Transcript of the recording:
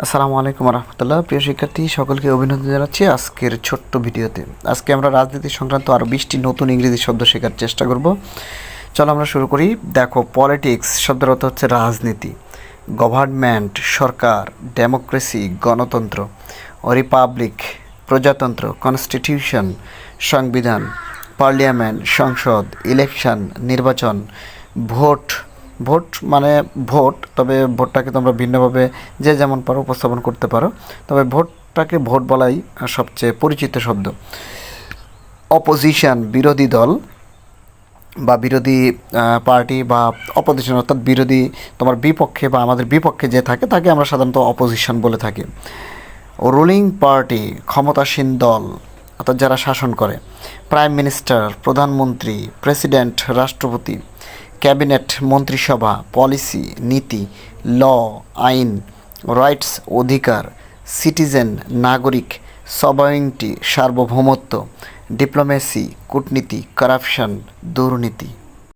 আসসালামু আলাইকুম রহমতুল্লাহ। প্রিয় শিক্ষার্থী সকলকে অভিনন্দন জানাচ্ছি আজকের ছোট্ট ভিডিওতে। আজকে আমরা রাজনীতি সংক্রান্ত আরও 20টি নতুন ইংরেজি শব্দ শেখার চেষ্টা করব। চলো আমরা শুরু করি। দেখো, পলিটিক্স শব্দের অর্থ হচ্ছে রাজনীতি, গভর্নমেন্ট সরকার, ডেমোক্রেসি গণতন্ত্র, রিপাবলিক প্রজাতন্ত্র, কনস্টিটিউশন সংবিধান, পার্লিয়ামেন্ট সংসদ, ইলেকশন নির্বাচন, ভোট ভোট মানে ভোট, তবে ভোটটাকে তোমরা ভিন্নভাবে যে যেমন পারো উপস্থাপন করতে পারো, তবে ভোটটাকে ভোট বলাই সবচেয়ে পরিচিত শব্দ। অপোজিশন বিরোধী দল বা বিরোধী পার্টি বা অপোজিশন অর্থাৎ বিরোধী, তোমার বিপক্ষে বা আমাদের বিপক্ষে যে থাকে তাকে আমরা সাধারণত অপোজিশন বলে থাকি। রুলিং পার্টি ক্ষমতাসীন দল অর্থাৎ যারা শাসন করে। প্রাইম মিনিস্টার প্রধানমন্ত্রী, প্রেসিডেন্ট রাষ্ট্রপতি, ক্যাবিনেট মন্ত্রিসভা, পলিসি নীতি, ল আইন, রাইটস অধিকার, সিটিজেন নাগরিক, সভারেন্টি সার্বভৌমত্ব, ডিপ্লোমেসি কূটনীতি, কারাপশন দুর্নীতি।